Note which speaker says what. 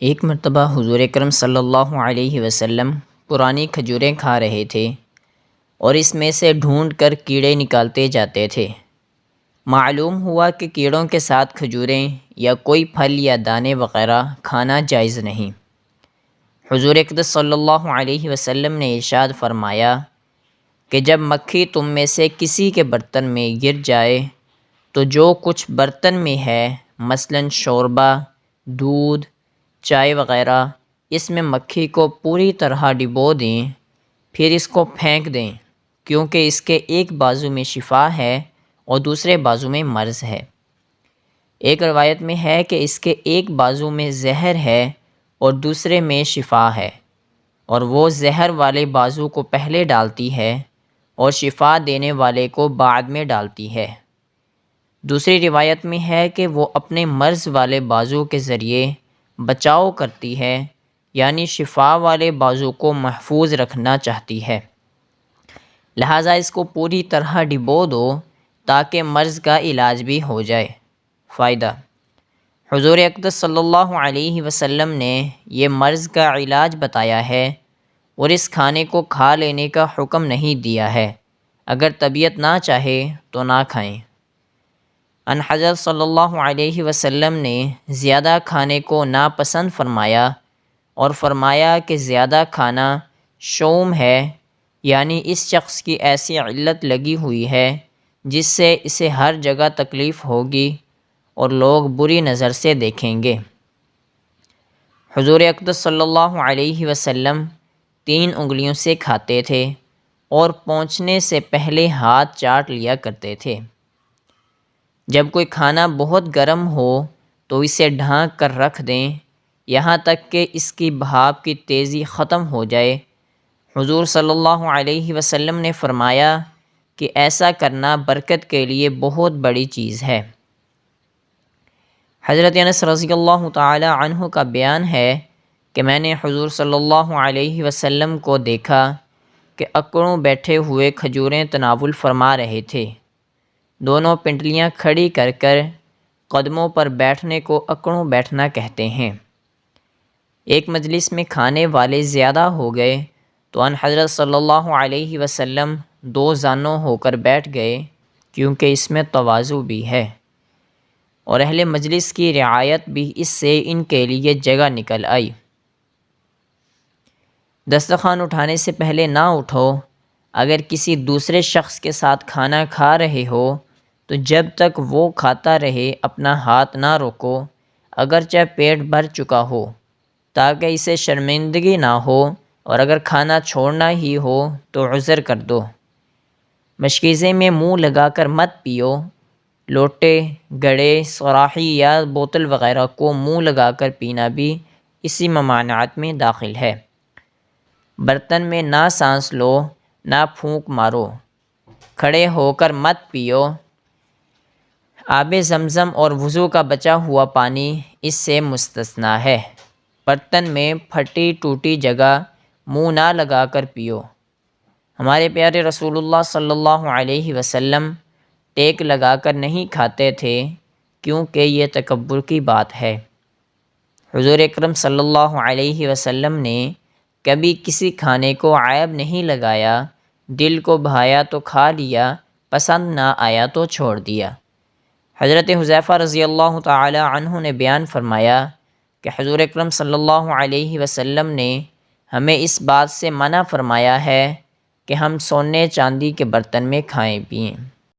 Speaker 1: ایک مرتبہ حضور اکرم صلی اللہ علیہ وسلم پرانی کھجوریں کھا رہے تھے اور اس میں سے ڈھونڈ کر کیڑے نکالتے جاتے تھے۔ معلوم ہوا کہ کیڑوں کے ساتھ کھجوریں یا کوئی پھل یا دانے وغیرہ کھانا جائز نہیں۔ حضور اقدس صلی اللہ علیہ وسلم نے ارشاد فرمایا کہ جب مکھی تم میں سے کسی کے برتن میں گر جائے تو جو کچھ برتن میں ہے، مثلاً شوربہ، دودھ، چائے وغیرہ، اس میں مکھی کو پوری طرح ڈبو دیں، پھر اس کو پھینک دیں، کیونکہ اس کے ایک بازو میں شفا ہے اور دوسرے بازو میں مرض ہے۔ ایک روایت میں ہے کہ اس کے ایک بازو میں زہر ہے اور دوسرے میں شفا ہے، اور وہ زہر والے بازو کو پہلے ڈالتی ہے اور شفا دینے والے کو بعد میں ڈالتی ہے۔ دوسری روایت میں ہے کہ وہ اپنے مرض والے بازو کے ذریعے بچاؤ کرتی ہے، یعنی شفا والے بازو کو محفوظ رکھنا چاہتی ہے، لہٰذا اس کو پوری طرح ڈبو دو تاکہ مرض کا علاج بھی ہو جائے۔ فائدہ: حضور اقدس صلی اللہ علیہ وسلم نے یہ مرض کا علاج بتایا ہے اور اس کھانے کو کھا لینے کا حکم نہیں دیا ہے، اگر طبیعت نہ چاہے تو نہ کھائیں۔ ان حضرت صلی اللہ علیہ وسلم نے زیادہ کھانے کو ناپسند فرمایا اور فرمایا کہ زیادہ کھانا شوم ہے، یعنی اس شخص کی ایسی علت لگی ہوئی ہے جس سے اسے ہر جگہ تکلیف ہوگی اور لوگ بری نظر سے دیکھیں گے۔ حضور اقدس صلی اللہ علیہ وسلم 3 انگلیوں سے کھاتے تھے اور پہنچنے سے پہلے ہاتھ چاٹ لیا کرتے تھے۔ جب کوئی کھانا بہت گرم ہو تو اسے ڈھانک کر رکھ دیں یہاں تک کہ اس کی بھاپ کی تیزی ختم ہو جائے۔ حضور صلی اللہ علیہ وسلم نے فرمایا کہ ایسا کرنا برکت کے لیے بہت بڑی چیز ہے۔ حضرت انس رضی اللہ تعالی عنہ کا بیان ہے کہ میں نے حضور صلی اللہ علیہ وسلم کو دیکھا کہ اکڑوں بیٹھے ہوئے کھجوریں تناول فرما رہے تھے۔ دونوں پنڈلیاں کھڑی کر کر قدموں پر بیٹھنے کو اکڑوں بیٹھنا کہتے ہیں۔ ایک مجلس میں کھانے والے زیادہ ہو گئے تو ان حضرت صلی اللہ علیہ وسلم 2 زانوں ہو کر بیٹھ گئے، کیونکہ اس میں تواضع بھی ہے اور اہل مجلس کی رعایت بھی، اس سے ان کے لیے جگہ نکل آئی۔ دسترخوان اٹھانے سے پہلے نہ اٹھو۔ اگر کسی دوسرے شخص کے ساتھ کھانا کھا رہے ہو تو جب تک وہ کھاتا رہے اپنا ہاتھ نہ روکو، اگرچہ پیٹ بھر چکا ہو، تاکہ اسے شرمندگی نہ ہو، اور اگر کھانا چھوڑنا ہی ہو تو عذر کر دو۔ مشکیزے میں منہ لگا کر مت پیو۔ لوٹے، گڑے، صراحی یا بوتل وغیرہ کو منہ لگا کر پینا بھی اسی ممانعت میں داخل ہے۔ برتن میں نہ سانس لو، نہ پھونک مارو۔ کھڑے ہو کر مت پیو۔ آب زمزم اور وضو کا بچا ہوا پانی اس سے مستثنیٰ ہے۔ برتن میں پھٹی ٹوٹی جگہ منہ نہ لگا کر پیو۔ ہمارے پیارے رسول اللہ صلی اللہ علیہ وسلم ٹیک لگا کر نہیں کھاتے تھے، کیونکہ یہ تکبر کی بات ہے۔ حضور اکرم صلی اللہ علیہ وسلم نے کبھی کسی کھانے کو عیب نہیں لگایا، دل کو بھایا تو کھا لیا، پسند نہ آیا تو چھوڑ دیا۔ حضرت حذیفہ رضی اللہ تعالی عنہ نے بیان فرمایا کہ حضور اکرم صلی اللہ علیہ وسلم نے ہمیں اس بات سے منع فرمایا ہے کہ ہم سونے چاندی کے برتن میں کھائیں پئیں۔